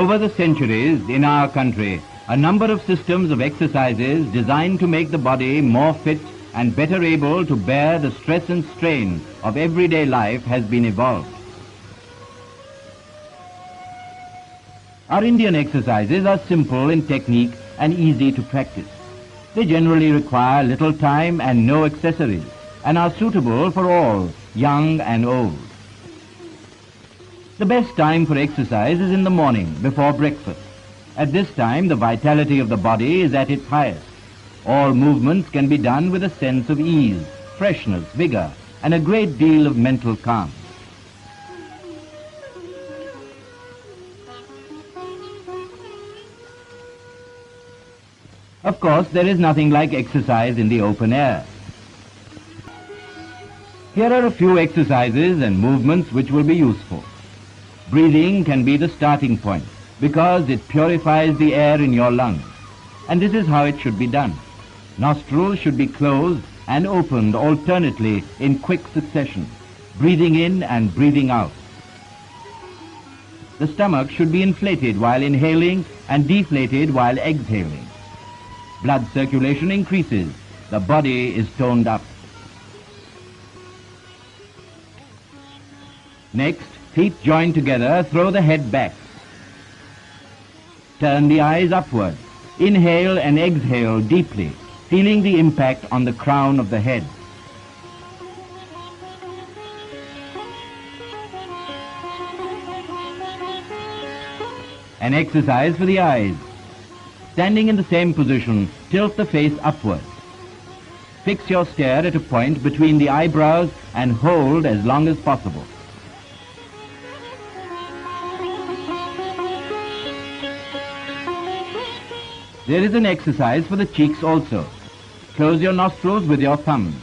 Over the centuries in our country, a number of systems of exercises designed to make the body more fit and better able to bear the stress and strain of everyday life has been evolved. Our Indian exercises are simple in technique and easy to practice. They generally require little time and no accessories and are suitable for all, young and old. The best time for exercise is in the morning before breakfast. At this time, the vitality of the body is at its highest. All movements can be done with a sense of ease, freshness, vigor, and a great deal of mental calm. Of course, there is nothing like exercise in the open air. Here are a few exercises and movements which will be useful. Breathing can be the starting point because it purifies the air in your lungs. And this is how it should be done. Nostrils should be closed and opened alternately in quick succession, breathing in and breathing out. The stomach should be inflated while inhaling and deflated while exhaling. Blood circulation increases. The body is toned up. Next, feet joined together, throw the head back. Turn the eyes upward. Inhale and exhale deeply, feeling the impact on the crown of the head. An exercise for the eyes. Standing in the same position, tilt the face upward. Fix your stare at a point between the eyebrows and hold as long as possible. There is an exercise for the cheeks also. Close your nostrils with your thumbs.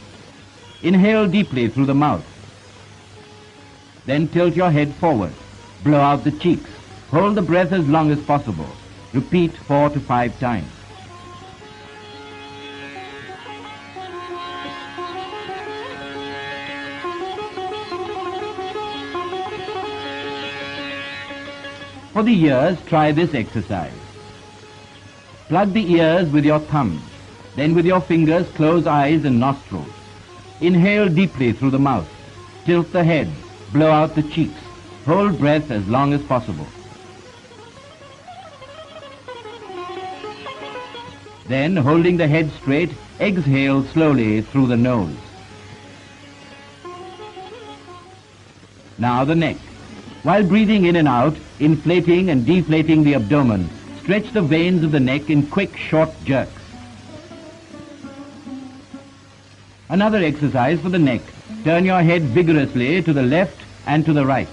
Inhale deeply through the mouth. Then tilt your head forward. Blow out the cheeks. Hold the breath as long as possible. Repeat 4 to 5 times. For the ears, try this exercise. Plug the ears with your thumbs. Then with your fingers, close eyes and nostrils. Inhale deeply through the mouth. Tilt the head. Blow out the cheeks. Hold breath as long as possible. Then, holding the head straight, exhale slowly through the nose. Now the neck. While breathing in and out, inflating and deflating the abdomen, stretch the veins of the neck in quick, short jerks. Another exercise for the neck. Turn your head vigorously to the left and to the right.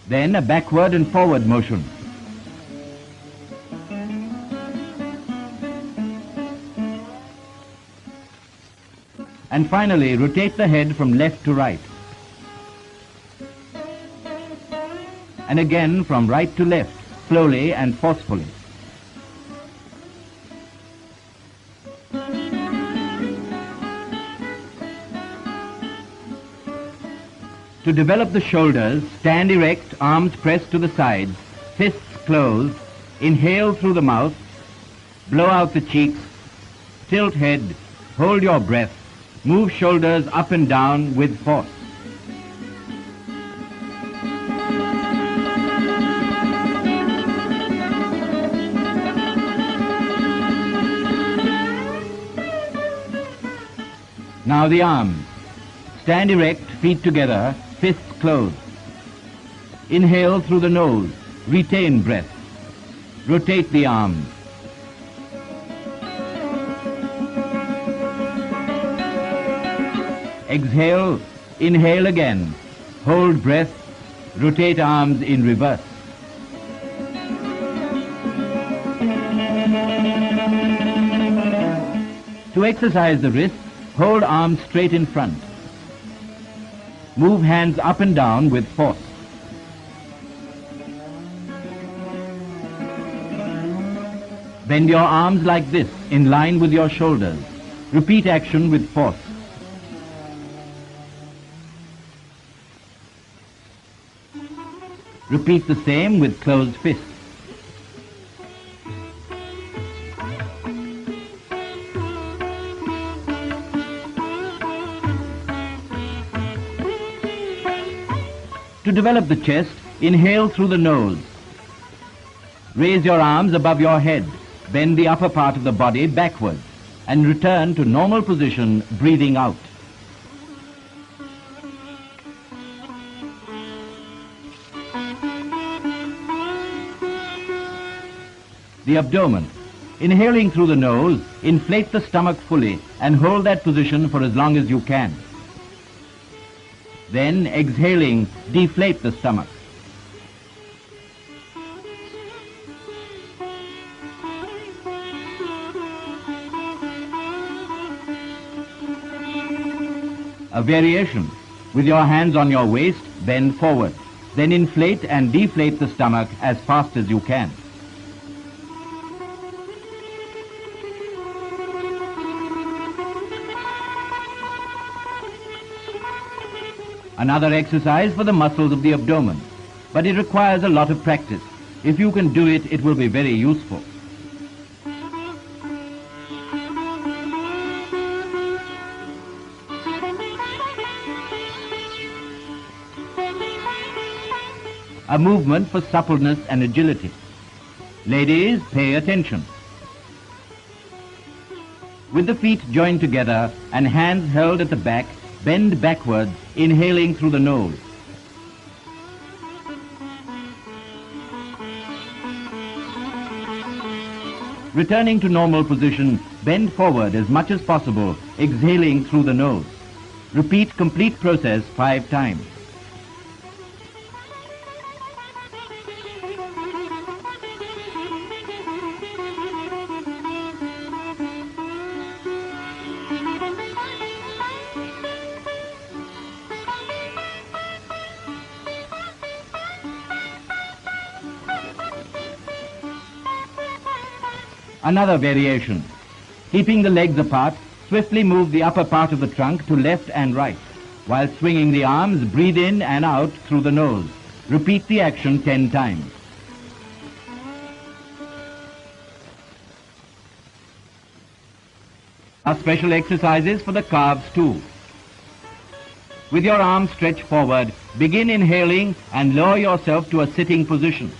Then a backward and forward motion. And finally, rotate the head from left to right. And again from right to left, slowly and forcefully. To develop the shoulders, stand erect, arms pressed to the sides, fists closed, inhale through the mouth, blow out the cheeks, tilt head, hold your breath, move shoulders up and down with force. Now the arms. Stand erect, feet together, fists closed. Inhale through the nose, retain breath. Rotate the arms. Exhale, inhale again. Hold breath, rotate arms in reverse. To exercise the wrists, hold arms straight in front. Move hands up and down with force. Bend your arms like this, in line with your shoulders. Repeat action with force. Repeat the same with closed fists. To develop the chest, inhale through the nose. Raise your arms above your head. Bend the upper part of the body backwards and return to normal position, breathing out. The abdomen. Inhaling through the nose, inflate the stomach fully and hold that position for as long as you can. Then, exhaling, deflate the stomach. A variation. With your hands on your waist, bend forward. Then inflate and deflate the stomach as fast as you can. Another exercise for the muscles of the abdomen, but it requires a lot of practice. If you can do it, it will be very useful. A movement for suppleness and agility. Ladies, pay attention. With the feet joined together and hands held at the back, bend backwards, inhaling through the nose. Returning to normal position, bend forward as much as possible, exhaling through the nose. Repeat complete process 5 times. Another variation. Keeping the legs apart, swiftly move the upper part of the trunk to left and right. While swinging the arms, breathe in and out through the nose. Repeat the action 10 times. Are special exercises for the calves too. With your arms stretched forward, begin inhaling and lower yourself to a sitting position.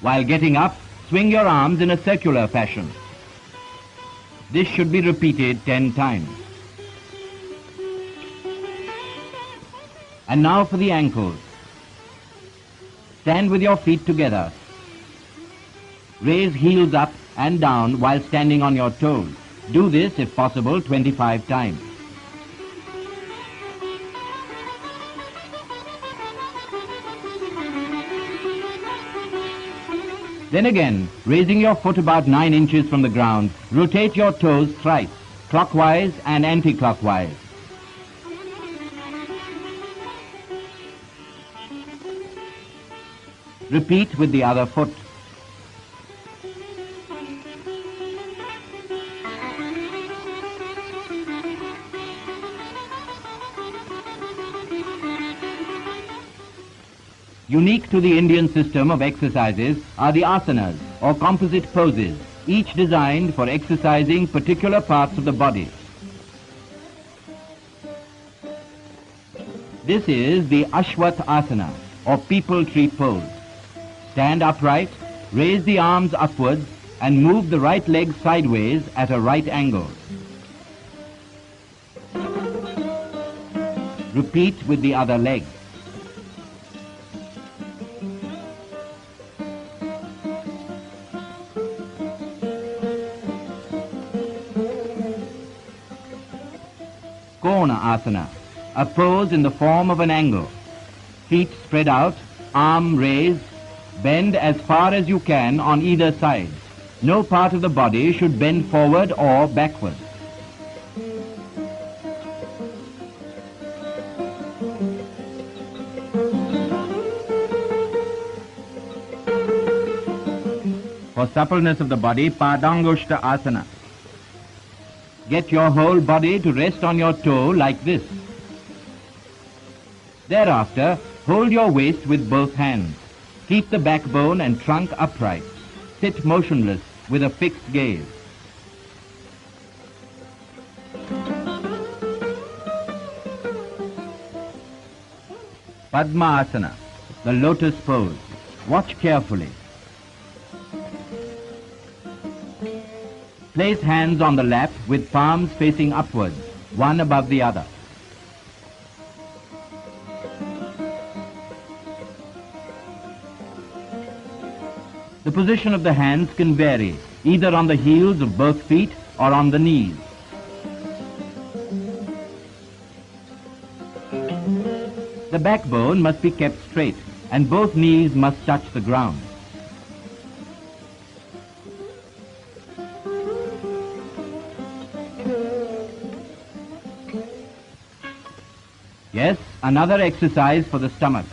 While getting up, swing your arms in a circular fashion. This should be repeated 10 times. And now for the ankles. Stand with your feet together. Raise heels up and down while standing on your toes. Do this, if possible, 25 times. Then again, raising your foot about 9 inches from the ground, rotate your toes thrice, clockwise and anti-clockwise. Repeat with the other foot. Unique to the Indian system of exercises are the asanas, or composite poses, each designed for exercising particular parts of the body. This is the Ashwat asana, or people tree pose. Stand upright, raise the arms upwards, and move the right leg sideways at a right angle. Repeat with the other leg. Kona asana, a pose in the form of an angle. Feet spread out, arm raised, bend as far as you can on either side. No part of the body should bend forward or backward. For suppleness of the body, Padangushta asana. Get your whole body to rest on your toe like this. Thereafter, hold your waist with both hands. Keep the backbone and trunk upright. Sit motionless with a fixed gaze. Padmasana, the lotus pose. Watch carefully. Place hands on the lap with palms facing upwards, one above the other. The position of the hands can vary, either on the heels of both feet or on the knees. The backbone must be kept straight, and both knees must touch the ground. Yes, another exercise for the stomach.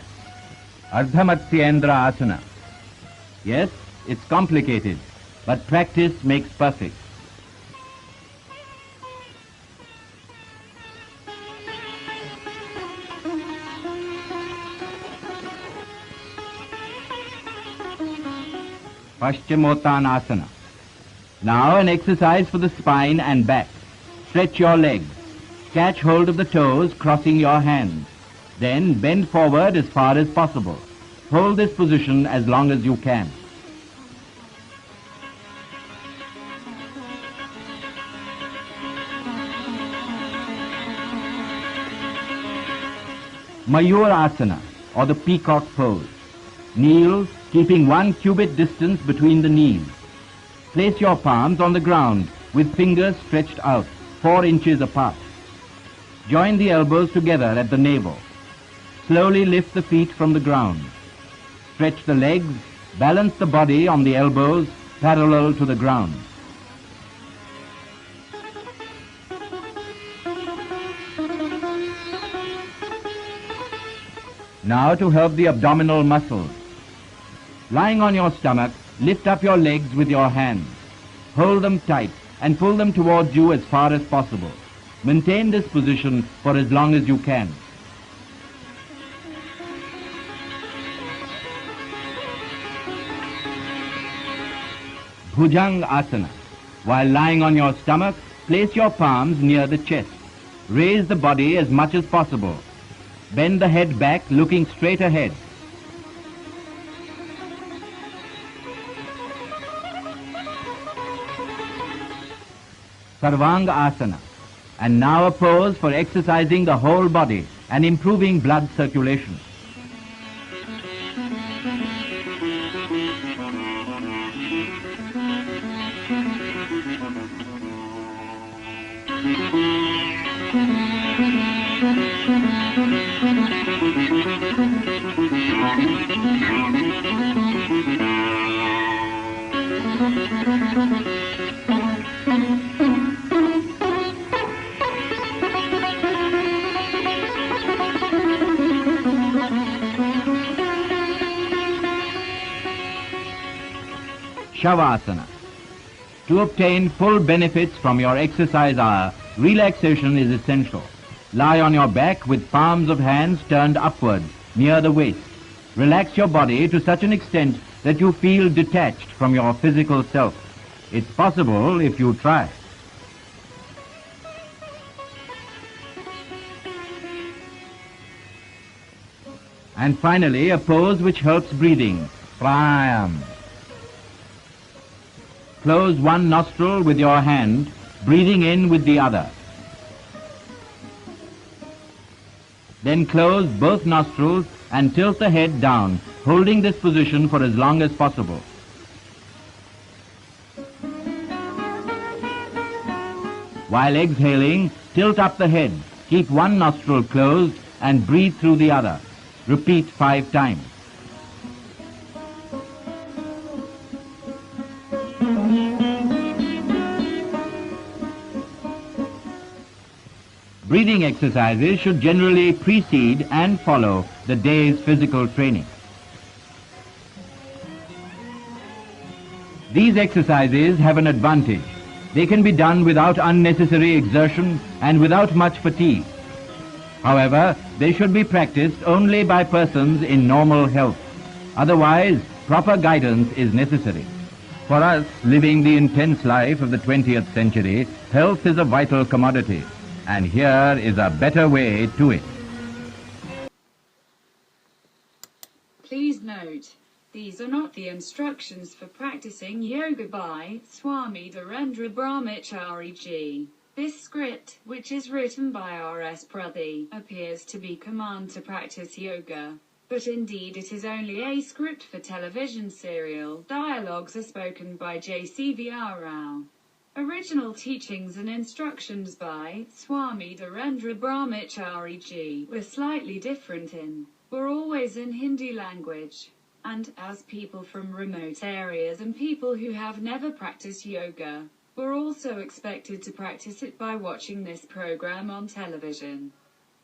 Ardhamatyendra asana. Yes, it's complicated, but practice makes perfect. Paschimottanasana. Now an exercise for the spine and back. Stretch your legs. Catch hold of the toes, crossing your hands. Then bend forward as far as possible. Hold this position as long as you can. Mayurasana, or the peacock pose. Kneel, keeping 1 cubit distance between the knees. Place your palms on the ground with fingers stretched out, 4 inches apart. Join the elbows together at the navel. Slowly lift the feet from the ground. Stretch the legs, balance the body on the elbows parallel to the ground. Now to help the abdominal muscles. Lying on your stomach, lift up your legs with your hands. Hold them tight and pull them towards you as far as possible. Maintain this position for as long as you can. Bhujanga asana. While lying on your stomach, place your palms near the chest. Raise the body as much as possible. Bend the head back, looking straight ahead. Sarvanga asana. And now a pose for exercising the whole body and improving blood circulation. Shavasana. To obtain full benefits from your exercise hour, relaxation is essential. Lie on your back with palms of hands turned upwards, near the waist. Relax your body to such an extent that you feel detached from your physical self. It's possible if you try. And finally, a pose which helps breathing, pranayama. Close one nostril with your hand, breathing in with the other. Then close both nostrils and tilt the head down, holding this position for as long as possible. While exhaling, tilt up the head, keep one nostril closed and breathe through the other. Repeat 5 times. Breathing exercises should generally precede and follow the day's physical training. These exercises have an advantage. They can be done without unnecessary exertion and without much fatigue. However, they should be practiced only by persons in normal health. Otherwise, proper guidance is necessary. For us, living the intense life of the 20th century, health is a vital commodity, and here is a better way to it. Please note, these are not the instructions for practicing yoga by Swami Dhirendra Brahmachari Ji. This script, which is written by R.S. Pruthi, appears to be command to practice yoga. But indeed it is only a script for television serial. Dialogues are spoken by J.C. Vyayama. Original teachings and instructions by Swami Dhirendra Brahmachari Ji were slightly different were always in Hindi language. And, as people from remote areas and people who have never practiced yoga, were also expected to practice it by watching this program on television.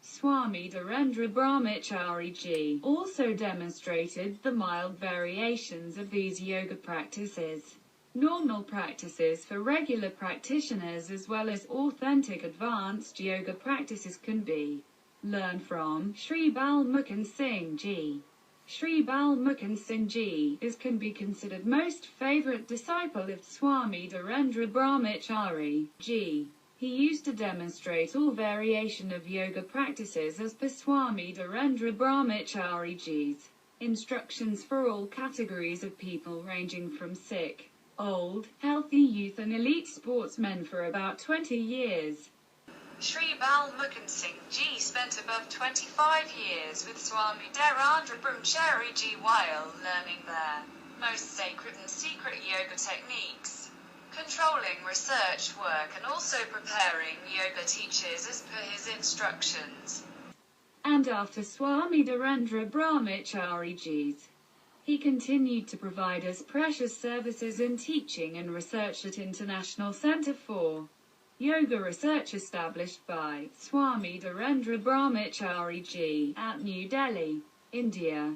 Swami Dhirendra Brahmachari Ji also demonstrated the mild variations of these yoga practices. Normal practices for regular practitioners as well as authentic advanced yoga practices can be learned from Sri Balmukund Singh Ji. Sri Balmukund Singh Ji can be considered most favorite disciple of Swami Dhirendra Brahmachari Ji. He used to demonstrate all variation of yoga practices as per Swami Dhirendra Brahmachari Ji's instructions for all categories of people ranging from sick, old, healthy youth and elite sportsmen for about 20 years. Sri Balmukund Singh Ji spent above 25 years with Swami Dhirendra Brahmachari Ji while learning their most sacred and secret yoga techniques, controlling research work and also preparing yoga teachers as per his instructions. And after Swami Dhirendra Brahmachari Ji's, he continued to provide us precious services in teaching and research at International Center for Yoga Research established by Swami Dhirendra Brahmachari Ji at New Delhi, India.